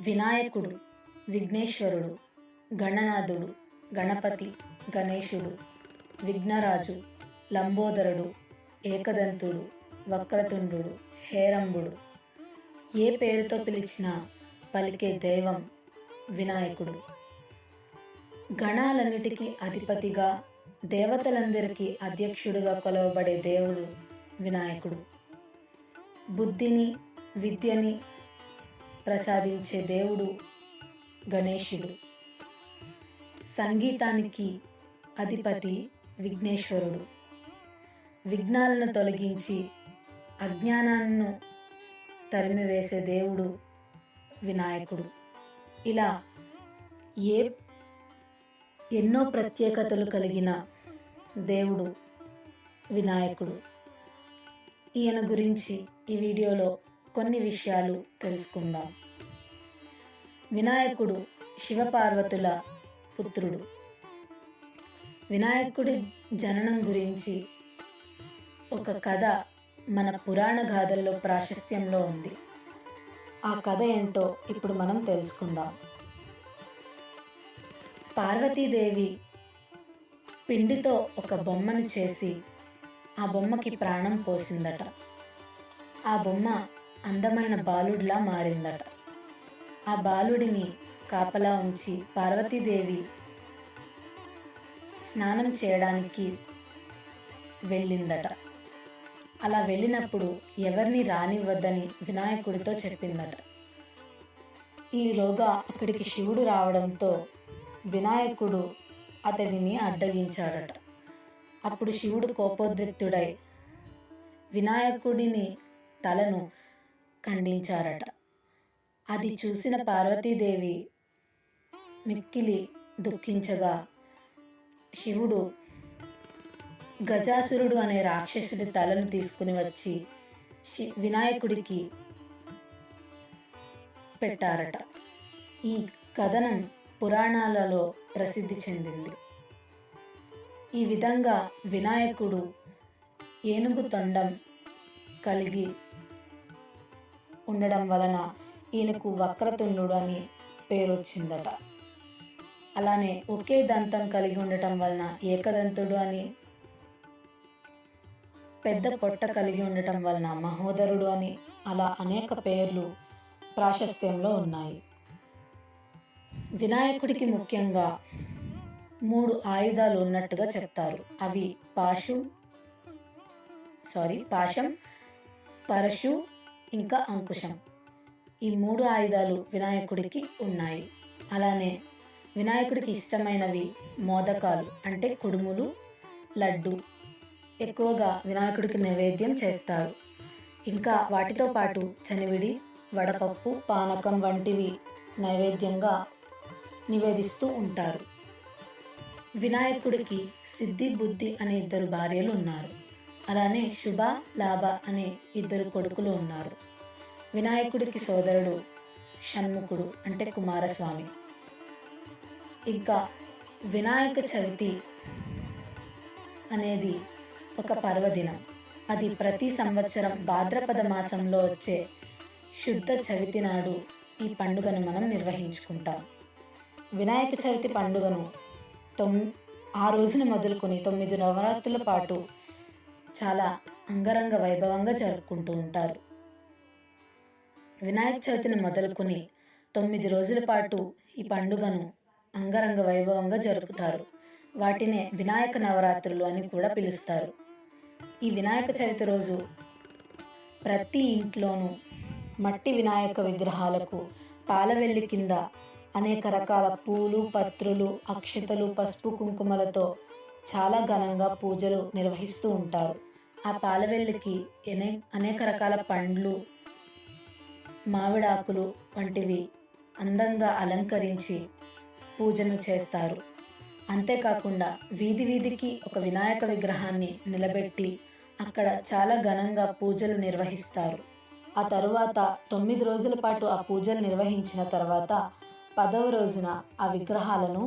వినాయకుడు, విఘ్నేశ్వరుడు, గణనాథుడు, గణపతి, గణేశుడు, విఘ్నరాజు, లంబోదరుడు, ఏకదంతుడు, వక్రతుండు, హేరంబుడు, ఏ పేరుతో పిలిచినా పలికే దైవం వినాయకుడు. గణాలన్నిటికీ అధిపతిగా, దేవతలందరికీ అధ్యక్షుడిగా కొలవబడే దేవుడు వినాయకుడు. బుద్ధిని, విద్యని ప్రసాదించే దేవుడు గణేశుడు. సంగీతానికి అధిపతి విఘ్నేశ్వరుడు. విఘ్నాలను తొలగించి అజ్ఞానాన్ని తరిమివేసే దేవుడు వినాయకుడు. ఇలా ఎన్నో ప్రత్యేకతలు కలిగిన దేవుడు వినాయకుడు. ఈయన గురించి ఈ వీడియోలో కొన్ని విషయాలు తెలుసుకుందాం. వినాయకుడు శివపార్వతుల పుత్రుడు. వినాయకుడి జననం గురించి ఒక కథ మన పురాణ గాథల్లో ప్రాశస్త్యంలో ఉంది. ఆ కథ ఏంటో ఇప్పుడు మనం తెలుసుకుందాం. పార్వతీదేవి పిండితో ఒక బొమ్మను చేసి ఆ బొమ్మకి ప్రాణం పోసిందట. ఆ బొమ్మ అందమైన బాలుడిలా మారిందట. ఆ బాలుడిని కాపలా ఉంచి పార్వతీదేవి స్నానం చేయడానికి వెళ్ళిందట. అలా వెళ్ళినప్పుడు ఎవరిని రానివ్వద్దని వినాయకుడితో చెప్పిందట. ఈలోగా అక్కడికి శివుడు రావడంతో వినాయకుడు అతడిని అడ్డగించాడట. అప్పుడు శివుడు కోపోద్రిక్తుడై వినాయకుడిని తలను ఖండించారట. అది చూసిన పార్వతీదేవి మిక్కిలి దుఃఖించగా శివుడు గజాసురుడు అనే రాక్షసుడి తలను తీసుకుని వచ్చి వినాయకుడికి పెట్టారట. ఈ కథనం పురాణాలలో ప్రసిద్ధి చెందింది. ఈ విధంగా వినాయకుడు ఏనుగు తొండం కలిగి ఉండడం వలన ఈయనకు వక్రతుండు అని పేరు వచ్చిందట. అలానే ఒకే దంతం కలిగి ఉండటం వలన ఏకదంతుడు అని, పెద్ద పొట్ట కలిగి ఉండటం వలన మహోదరుడు అని, అలా అనేక పేర్లు ప్రాశస్త్యంలో ఉన్నాయి. వినాయకుడికి ముఖ్యంగా 3 ఆయుధాలు ఉన్నట్టుగా చెప్తారు. అవి పాశం, పరశు, ఇంకా అంకుశం. ఈ 3 ఆయుధాలు వినాయకుడికి ఉన్నాయి. అలానే వినాయకుడికి ఇష్టమైనవి మోదకాలు అంటే కుడుములు, లడ్డు ఎక్కువగా వినాయకుడికి నైవేద్యం చేస్తారు. ఇంకా వాటితో పాటు చనివిడి, వడపప్పు, పానకం వంటివి నైవేద్యంగా నివేదిస్తూ ఉంటారు. వినాయకుడికి సిద్ధి, బుద్ధి అనే 2 భార్యలు ఉన్నారు. అలానే శుభ, లాభ అనే 2 కొడుకులు ఉన్నారు. వినాయకుడికి సోదరుడు షణ్ముఖుడు అంటే కుమారస్వామి. ఇంకా వినాయక చవితి అనేది ఒక పర్వదినం. అది ప్రతి సంవత్సరం భాద్రపద మాసంలో వచ్చే శుద్ధ చవితి నాడు ఈ పండుగను మనం నిర్వహించుకుంటాం. వినాయక చవితి పండుగను ఆ రోజున మొదలుకొని 9 నవరాత్రుల పాటు చాలా అంగరంగ వైభవంగా జరుపుకుంటూ ఉంటారు. వినాయక చవితిని మొదలుకొని 9 రోజుల పాటు ఈ పండుగను అంగరంగ వైభవంగా జరుపుతారు. వాటినే వినాయక నవరాత్రులు అని కూడా పిలుస్తారు. ఈ వినాయక చవితి రోజు ప్రతి ఇంట్లోనూ మట్టి వినాయక విగ్రహాలకు పాలవెల్లి కింద అనేక రకాల పూలు, పత్రులు, అక్షతలు, పసుపు, కుంకుమలతో చాలా ఘనంగా పూజలు నిర్వహిస్తూ ఉంటారు. ఆ పాలవెల్లికి అనేక రకాల పండ్లు, మామిడాకులు వంటివి అందంగా అలంకరించి పూజను చేస్తారు. అంతేకాకుండా వీధి వీధికి ఒక వినాయక విగ్రహాన్ని నిలబెట్టి అక్కడ చాలా ఘనంగా పూజలు నిర్వహిస్తారు. ఆ తరువాత 9 రోజుల పాటు ఆ పూజలు నిర్వహించిన తర్వాత 10వ రోజున ఆ విగ్రహాలను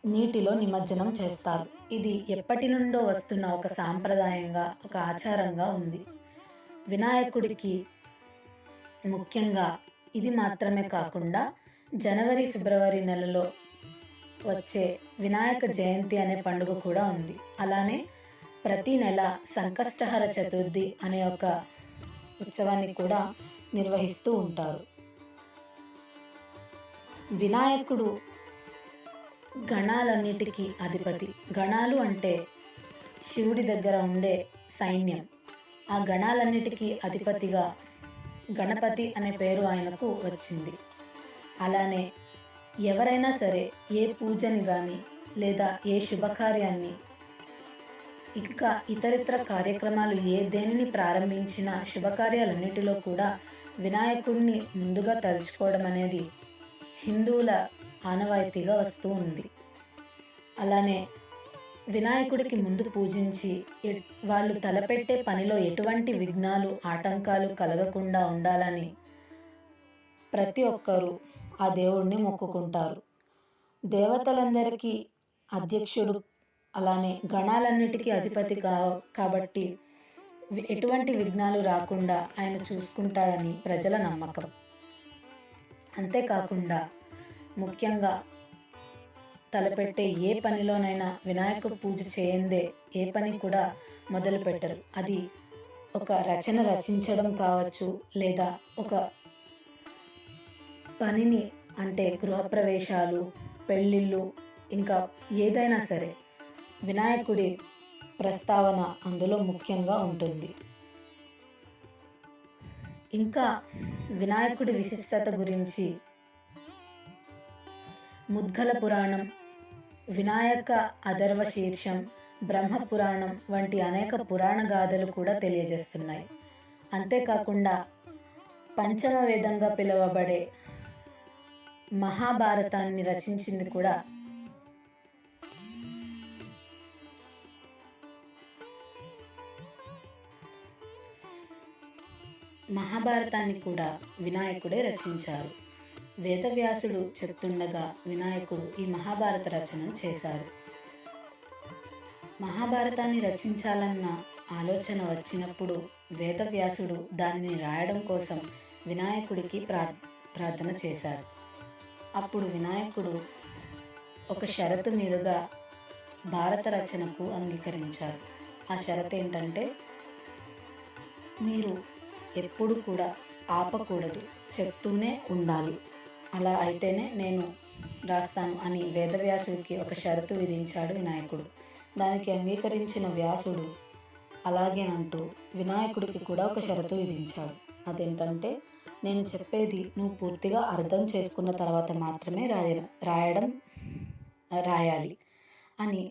నీటిలో నిమజ్జనం చేస్తారు. ఇది ఎప్పటి నుండో వస్తున్న ఒక సాంప్రదాయంగా, ఒక ఆచారంగా ఉంది. వినాయకుడికి ముఖ్యంగా ఇది మాత్రమే కాకుండా జనవరి ఫిబ్రవరి నెలలో వచ్చే వినాయక జయంతి అనే పండుగ కూడా ఉంది. అలానే ప్రతి నెల సంకష్టహర చతుర్థి అనే ఒక ఉత్సవాన్ని కూడా నిర్వహిస్తూ ఉంటారు. వినాయకుడు గణాలన్నిటికీ అధిపతి. గణాలు అంటే శివుడి దగ్గర ఉండే సైన్యం. ఆ గణాలన్నిటికీ అధిపతిగా గణపతి అనే పేరు ఆయనకు వచ్చింది. అలానే ఎవరైనా సరే ఏ పూజని కానీ లేదా ఏ శుభకార్యాన్ని ఇంకా ఇతరితర కార్యక్రమాలు దేనిని ప్రారంభించిన శుభకార్యాలన్నిటిలో కూడా వినాయకుడిని ముందుగా తలుచుకోవడం అనేది హిందువుల ఆనవాయితీగా వస్తూ ఉంది. అలానే వినాయకుడికి ముందు పూజించి వాళ్ళు తలపెట్టే పనిలో ఎటువంటి విఘ్నాలు ఆటంకాలు కలగకుండా ఉండాలని ప్రతి ఒక్కరూ ఆ దేవుణ్ణి మొక్కుకుంటారు. దేవతలందరికీ అధ్యక్షుడు, అలానే గణాలన్నిటికీ అధిపతి కాబట్టి ఎటువంటి విఘ్నాలు రాకుండా ఆయన చూసుకుంటాడని ప్రజల నమ్మకం. అంతేకాకుండా ముఖ్యంగా తలపెట్టే ఏ పనిలోనైనా వినాయకుడు పూజ చేయందే ఏ పని కూడా మొదలు పెట్టరు. అది ఒక రచన రచించడం కావచ్చు, లేదా ఒక పనిని అంటే గృహప్రవేశాలు, పెళ్ళిళ్ళు, ఇంకా ఏదైనా సరే వినాయకుడి ప్రస్తావన అందులో ముఖ్యంగా ఉంటుంది. ఇంకా వినాయకుడి విశిష్టత గురించి ముద్గల పురాణం, వినాయక అథర్వ శీర్షం, బ్రహ్మ పురాణం వంటి అనేక పురాణ గాథలు కూడా తెలియజేస్తున్నాయి. అంతేకాకుండా పంచమ వేదంగా పిలువబడే మహాభారతాన్ని రచించింది కూడా వినాయకుడే రచించారు. వేదవ్యాసుడు చెప్తుండగా వినాయకుడు ఈ మహాభారత రచనను చేశారు. మహాభారతాన్ని రచించాలన్న ఆలోచన వచ్చినప్పుడు వేదవ్యాసుడు దానిని రాయడం కోసం వినాయకుడికి ప్రార్థన చేశాడు. అప్పుడు వినాయకుడు ఒక షరతు మీదుగా భారత రచనకు అంగీకరించారు. ఆ షరతు ఏంటంటే, మీరు ఎప్పుడు కూడా ఆపకూడదు, చెప్తూనే ఉండాలి. అలా అయితేనే నేను రాస్తాను అని వేదవ్యాసుడికి ఒక షరతు విధించాడు వినాయకుడు. దానికి అంగీకరించిన వ్యాసుడు అలాగే అంటూ వినాయకుడికి కూడా ఒక షరతు విధించాడు. అదేంటంటే, నేను చెప్పేది నువ్వు పూర్తిగా అర్థం చేసుకున్న తర్వాత మాత్రమే రాయాలి అని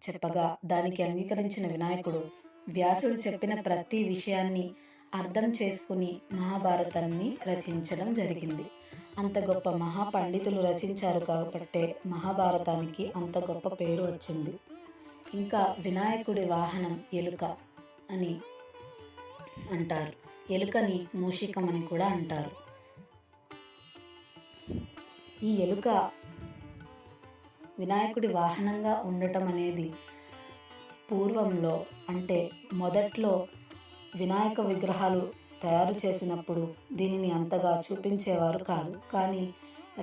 చెప్పగా దానికి అంగీకరించిన వినాయకుడు వ్యాసుడు చెప్పిన ప్రతి విషయాన్ని అర్థం చేసుకుని మహాభారతాన్ని రచించడం జరిగింది. అంత గొప్ప మహాపండితులు రచించారు కాబట్టే మహాభారతానికి అంత గొప్ప పేరు వచ్చింది. ఇంకా వినాయకుడి వాహనం ఎలుక అని అంటారు. ఎలుకని మూషికం అని కూడా అంటారు. ఈ ఎలుక వినాయకుడి వాహనంగా ఉండటం అనేది పూర్వంలో అంటే మొదట్లో వినాయక విగ్రహాలు తయారు చేసినప్పుడు దీనిని అంతగా చూపించేవారు కాదు. కానీ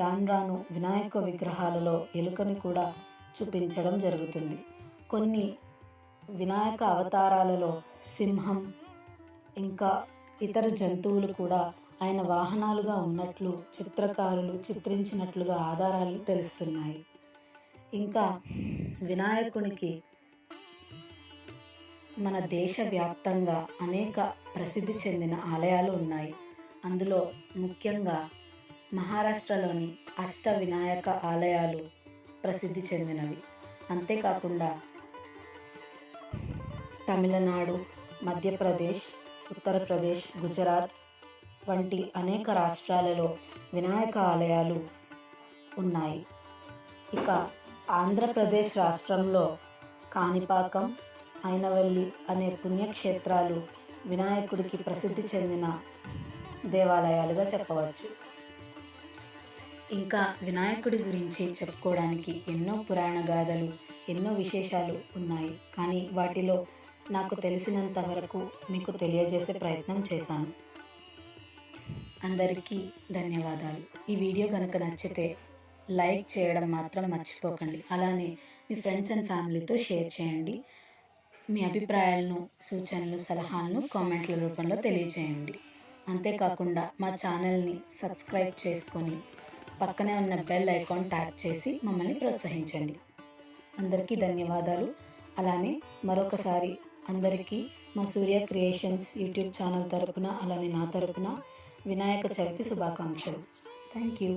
రాను రాను వినాయక విగ్రహాలలో ఎలుకని కూడా చూపించడం జరుగుతుంది. కొన్ని వినాయక అవతారాలలో సింహం ఇంకా ఇతర జంతువులు కూడా ఆయన వాహనాలుగా ఉన్నట్లు చిత్రకారులు చిత్రించినట్లుగా ఆధారాలు తెలుస్తున్నాయి. ఇంకా వినాయకునికి మన దేశవ్యాప్తంగా అనేక ప్రసిద్ధి చెందిన ఆలయాలు ఉన్నాయి. అందులో ముఖ్యంగా మహారాష్ట్రలోని అష్ట వినాయక ఆలయాలు ప్రసిద్ధి చెందినవి. అంతేకాకుండా తమిళనాడు, మధ్యప్రదేశ్, ఉత్తరప్రదేశ్, గుజరాత్ వంటి అనేక రాష్ట్రాలలో వినాయక ఆలయాలు ఉన్నాయి. ఇక ఆంధ్రప్రదేశ్ రాష్ట్రంలో కాణిపాకం, అయినవల్లి అనే పుణ్యక్షేత్రాలు వినాయకుడికి ప్రసిద్ధి చెందిన దేవాలయాలుగా చెప్పవచ్చు. ఇంకా వినాయకుడి గురించి చెప్పుకోవడానికి ఎన్నో పురాణ గాథలు, ఎన్నో విశేషాలు ఉన్నాయి. కానీ వాటిలో నాకు తెలిసినంత వరకు మీకు తెలియజేసే ప్రయత్నం చేశాను. అందరికీ ధన్యవాదాలు. ఈ వీడియో కనుక నచ్చితే లైక్ చేయడం మాత్రం మర్చిపోకండి. అలానే మీ ఫ్రెండ్స్ అండ్ ఫ్యామిలీతో షేర్ చేయండి. మీ అభిప్రాయాలను, సూచనలు, సలహాలను కామెంట్ల రూపంలో తెలియజేయండి. అంతేకాకుండా మా ఛానల్ని సబ్స్క్రైబ్ చేసుకొని పక్కనే ఉన్న బెల్ ఐకాన్ ట్యాప్ చేసి మమ్మల్ని ప్రోత్సహించండి. అందరికీ ధన్యవాదాలు. అలానే మరొకసారి అందరికీ మా సూర్య క్రియేషన్స్ యూట్యూబ్ ఛానల్ తరపున, అలానే నా తరపున వినాయక చవితి శుభాకాంక్షలు. Thank you.